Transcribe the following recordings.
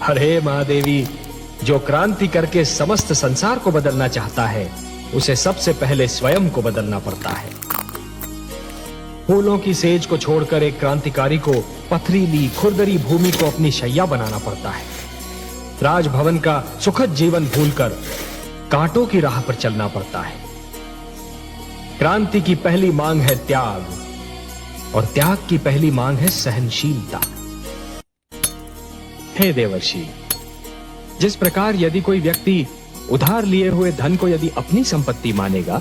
अरे महादेवी, जो क्रांति करके समस्त संसार को बदलना चाहता है, उसे सबसे पहले स्वयं को बदलना पड़ता है। फूलों की सेज को छोड़कर एक क्रांतिकारी को पथरीली खुरदरी भूमि को अपनी शैया बनाना पड़ता है। राजभवन का सुखद जीवन भूलकर कांटों की राह पर चलना पड़ता है। क्रांति की पहली मांग है त्याग, और त्याग की पहली मांग है सहनशीलता। हे देवर्षि, जिस प्रकार यदि कोई व्यक्ति उधार लिए हुए धन को यदि अपनी संपत्ति मानेगा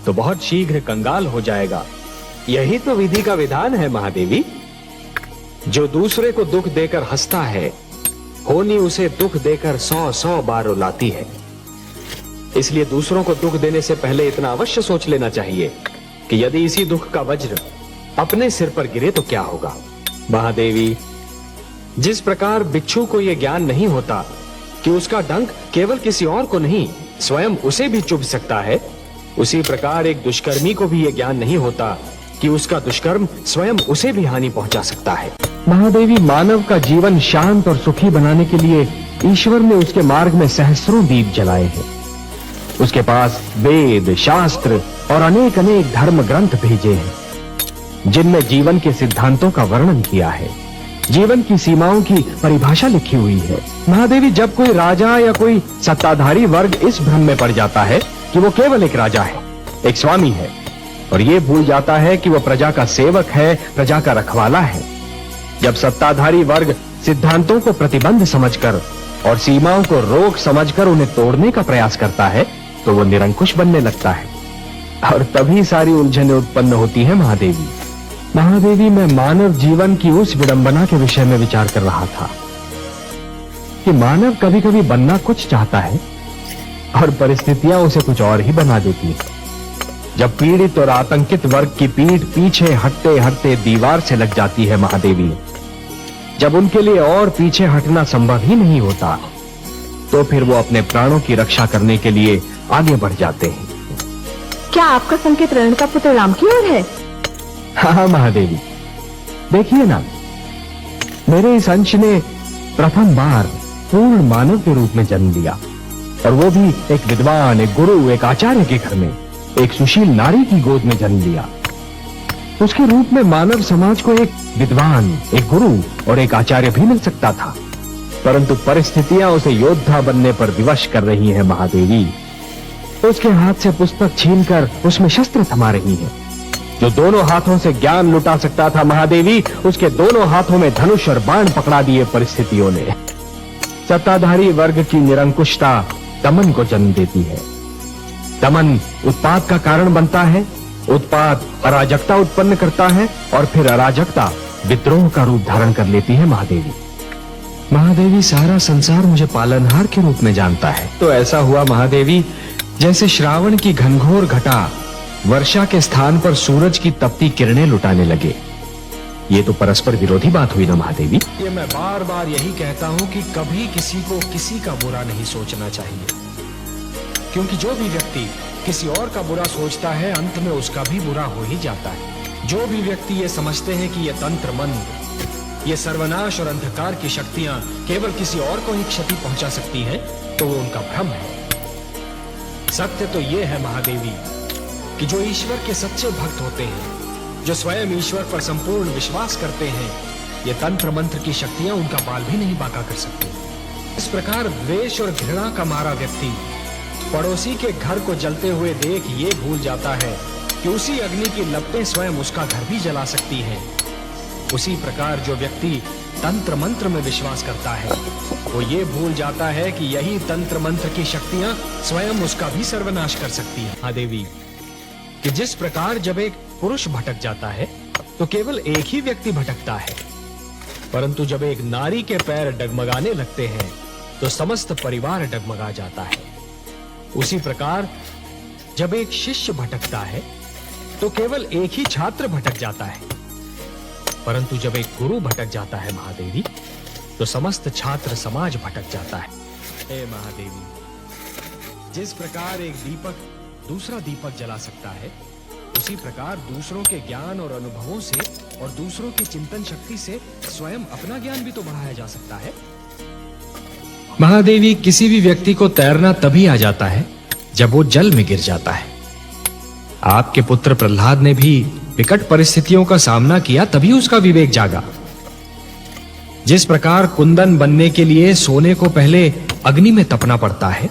तो बहुत शीघ्र कंगाल हो जाएगा, यही तो विधि का विधान है महादेवी। जो दूसरे को दुख देकर हंसता है, होनी उसे दुख देकर 100 बार रुलाती है। इसलिए दूसरों को दुख देने से पहले इतना अवश्य सोच लेना चाहिए कि यदि इसी दुख का वज्र अपने सिर पर गिरे तो क्या होगा। महादेवी, जिस प्रकार बिच्छू को यह ज्ञान नहीं होता कि उसका डंक केवल किसी और को नहीं स्वयं उसे भी चुभ सकता है, उसी प्रकार एक दुष्कर्मी को भी यह ज्ञान नहीं होता कि उसका दुष्कर्म स्वयं उसे भी हानि पहुंचा सकता है। महादेवी, मानव का जीवन शांत और सुखी बनाने के लिए ईश्वर ने उसके मार्ग में सहस्रों दीप जलाए हैं। उसके पास वेद, शास्त्र और अनेक अनेक धर्म ग्रंथ भेजे हैं, जिनमें जीवन के सिद्धांतों का वर्णन किया है, जीवन की सीमाओं की परिभाषा लिखी हुई है। महादेवी, जब कोई राजा या कोई सत्ताधारी वर्ग इस भ्रम में पड़ जाता है कि वो केवल एक राजा है, एक स्वामी है, और ये भूल जाता है कि वो प्रजा का सेवक है, प्रजा का रखवाला है, जब सत्ताधारी वर्ग सिद्धांतों को प्रतिबंध समझकर और सीमाओं को रोक समझकर उन्हें तोड़ने का प्रयास करता है, तो वो निरंकुश बनने लगता है, और तभी सारी उलझनें उत्पन्न होती है। महादेवी, मैं मानव जीवन की उस विडंबना के विषय में विचार कर रहा था कि मानव कभी कभी बनना कुछ चाहता है और परिस्थितियां उसे कुछ और ही बना देती है। जब पीड़ित और आतंकित वर्ग की पीठ पीछे हटते हटते दीवार से लग जाती है महादेवी, जब उनके लिए और पीछे हटना संभव ही नहीं होता, तो फिर वो अपने प्राणों की रक्षा करने के लिए आगे बढ़ जाते हैं। क्या आपका संकेत रण का पुत्र राम की ओर है? हाँ महादेवी, देखिए ना, मेरे इस अंश ने प्रथम बार पूर्ण मानव के रूप में जन्म लिया, और वो भी एक विद्वान, एक गुरु, एक आचार्य के घर में, एक सुशील नारी की गोद में जन्म लिया। उसके रूप में मानव समाज को एक विद्वान, एक गुरु और एक आचार्य भी मिल सकता था, परंतु परिस्थितियां उसे योद्धा बनने पर विवश कर रही हैं। महादेवी, उसके हाथ से पुस्तक छीनकर उसमें शस्त्र थमा रही है। जो दोनों हाथों से ज्ञान लुटा सकता था महादेवी, उसके दोनों हाथों में धनुष और बाण पकड़ा दिए परिस्थितियों ने। सत्ताधारी वर्ग की निरंकुशता दमन को जन्म देती है। दमन उत्पात का कारण बनता है, उत्पात अराजकता उत्पन्न करता है, और फिर अराजकता विद्रोह का रूप धारण कर लेती है। महादेवी, सारा संसार मुझे पालनहार के रूप में जानता है। तो ऐसा हुआ महादेवी, जैसे श्रावण की घनघोर घटा वर्षा के स्थान पर सूरज की तपती किरणें लुटाने लगे। ये तो परस्पर विरोधी बात हुई ना महादेवी। ये मैं बार बार यही कहता हूँ कि कभी किसी को किसी का बुरा नहीं सोचना चाहिए, क्योंकि जो भी व्यक्ति किसी और का बुरा सोचता है, अंत में उसका भी बुरा हो ही जाता है। जो भी व्यक्ति ये समझते हैं कि ये तंत्र मंत्र, ये सर्वनाश और अंधकार की शक्तियां केवल किसी और को ही क्षति पहुंचा सकती हैं, तो वो उनका भ्रम है। सत्य तो ये है महादेवी कि जो ईश्वर के सच्चे भक्त होते हैं, जो स्वयं ईश्वर पर संपूर्ण विश्वास करते हैं, ये तंत्र मंत्र की शक्तियां उनका बाल भी नहीं बांका कर सकती। इस प्रकार द्वेष और घृणा का मारा व्यक्ति पड़ोसी के घर को जलते हुए देख ये भूल जाता है कि उसी अग्नि की लपटें स्वयं उसका घर भी जला सकती हैं। उसी प्रकार जो व्यक्ति तंत्र मंत्र में विश्वास करता है, वो ये भूल जाता है कि यही तंत्र मंत्र की शक्तियां स्वयं उसका भी सर्वनाश कर सकती हैं। हाँ देवी, कि जिस प्रकार जब एक पुरुष भटक जाता है तो केवल एक ही व्यक्ति भटकता है, परंतु जब एक नारी के पैर डगमगाने लगते हैं तो समस्त परिवार डगमगा जाता है। उसी प्रकार जब एक शिष्य भटकता है तो केवल एक ही छात्र भटक जाता है, परंतु जब एक गुरु भटक जाता है महादेवी, तो समस्त छात्र समाज भटक जाता है। हे महादेवी, जिस प्रकार एक दीपक दूसरा दीपक जला सकता है, उसी प्रकार दूसरों के ज्ञान और अनुभवों से और दूसरों की चिंतन शक्ति से स्वयं अपना ज्ञान भी तो बढ़ाया जा सकता है। महादेवी, किसी भी व्यक्ति को तैरना तभी आ जाता है जब वो जल में गिर जाता है। आपके पुत्र प्रहलाद ने भी विकट परिस्थितियों का सामना किया, तभी उसका विवेक जागा। जिस प्रकार कुंदन बनने के लिए सोने को पहले अग्नि में तपना पड़ता है,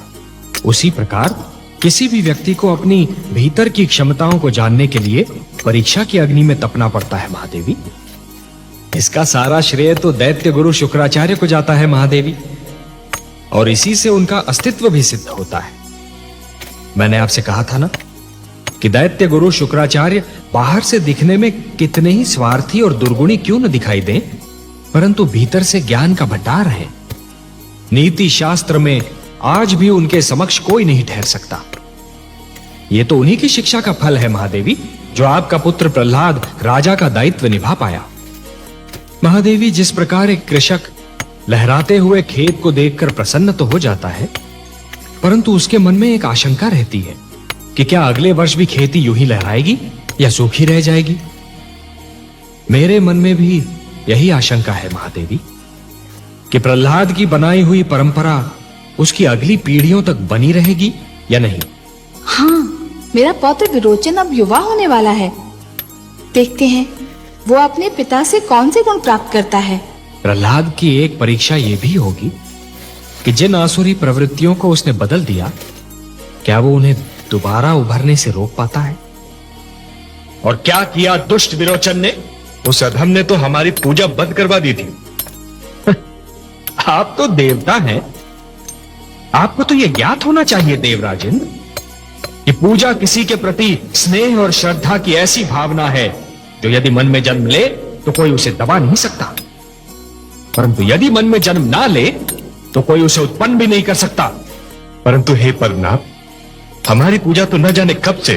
उसी प्रकार किसी भी व्यक्ति को अपनी भीतर की क्षमताओं को जानने के लिए परीक्षा की अग्नि में तपना पड़ता है महादेवी। इसका सारा श्रेय तो दैत्य गुरु शुक्राचार्य को जाता है महादेवी, और इसी से उनका अस्तित्व भी सिद्ध होता है। मैंने आपसे कहा था ना कि दैत्य गुरु शुक्राचार्य बाहर से दिखने में कितने ही स्वार्थी और दुर्गुणी क्यों न दिखाई दें, परंतु भीतर से ज्ञान का भंडार है। नीति शास्त्र में आज भी उनके समक्ष कोई नहीं ठहर सकता। यह तो उन्हीं की शिक्षा का फल है महादेवी, जो आपका पुत्र प्रहलाद राजा का दायित्व निभा पाया। महादेवी, जिस प्रकार एक कृषक लहराते हुए खेत को देखकर प्रसन्न तो हो जाता है, परंतु उसके मन में एक आशंका रहती है कि क्या अगले वर्ष भी खेती यूं ही लहराएगी या सूखी रह जाएगी। मेरे मन में भी यही आशंका है महादेवी कि प्रहलाद की बनाई हुई परंपरा उसकी अगली पीढ़ियों तक बनी रहेगी या नहीं। हाँ, मेरा पौत्र विरोचन अब युवा होने वाला है। देखते हैं वो अपने पिता से कौन से गुण प्राप्त करता है। प्रहलाद की एक परीक्षा यह भी होगी कि जिन आसुरी प्रवृत्तियों को उसने बदल दिया, क्या वो उन्हें दोबारा उभरने से रोक पाता है। और क्या किया दुष्ट विरोचन ने? उस अधम ने तो हमारी पूजा बंद करवा दी थी। आप तो देवता हैं, आपको तो यह ज्ञात होना चाहिए देवराजेंद्र कि पूजा किसी के प्रति स्नेह और श्रद्धा की ऐसी भावना है जो यदि मन में जन्म ले तो कोई उसे दबा नहीं सकता, परंतु यदि मन में जन्म ना ले तो कोई उसे उत्पन्न भी नहीं कर सकता। परंतु हे पद्मनाभ, हमारी पूजा तो न जाने कब से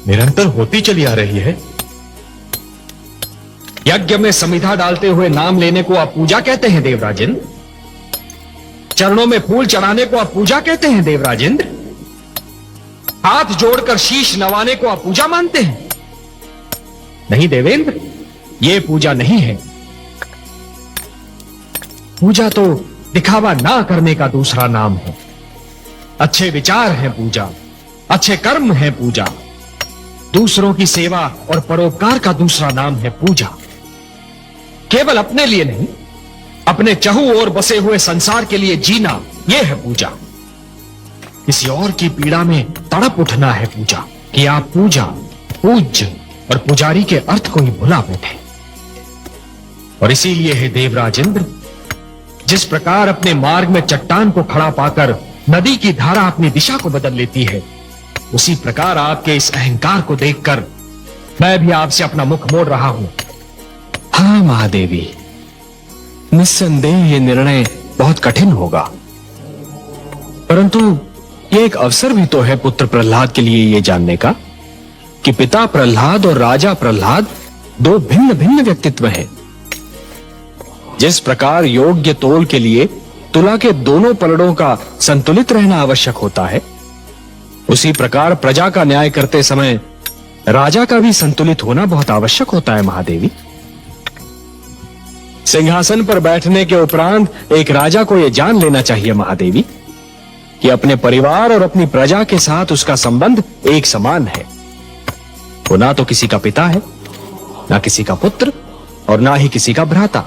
निरंतर होती चली आ रही है। यज्ञ में समिधा डालते हुए नाम लेने को आप पूजा कहते हैं देवराजेंद्र? चरणों में फूल चढ़ाने को आप पूजा कहते हैं देवराजेंद्र? हाथ जोड़कर शीश नवाने को आप पूजा मानते हैं? नहीं देवेंद्र, यह पूजा नहीं है। पूजा तो दिखावा ना करने का दूसरा नाम है। अच्छे विचार है पूजा, अच्छे कर्म है पूजा, दूसरों की सेवा और परोपकार का दूसरा नाम है पूजा। केवल अपने लिए नहीं, अपने चहु ओर बसे हुए संसार के लिए जीना, यह है पूजा। किसी और की पीड़ा में तड़प उठना है पूजा, कि आप पूजा, पूज्य और पुजारी के अर्थ को ही भुला बैठे। और इसीलिए है देवराजेंद्र, जिस प्रकार अपने मार्ग में चट्टान को खड़ा पाकर नदी की धारा अपनी दिशा को बदल लेती है, उसी प्रकार आपके इस अहंकार को देखकर मैं भी आपसे अपना मुख मोड़ रहा हूं। हाँ महादेवी, निस्संदेह यह निर्णय बहुत कठिन होगा, परंतु यह एक अवसर भी तो है पुत्र प्रहलाद के लिए यह जानने का कि पिता प्रहलाद और राजा प्रहलाद दो भिन्न भिन्न व्यक्तित्व हैं। जिस प्रकार योग्य तोल के लिए तुला के दोनों पलड़ों का संतुलित रहना आवश्यक होता है, उसी प्रकार प्रजा का न्याय करते समय राजा का भी संतुलित होना बहुत आवश्यक होता है महादेवी। सिंहासन पर बैठने के उपरांत एक राजा को यह जान लेना चाहिए महादेवी कि अपने परिवार और अपनी प्रजा के साथ उसका संबंध एक समान है। वो ना तो किसी का पिता है, ना किसी का पुत्र और ना ही किसी का भ्राता।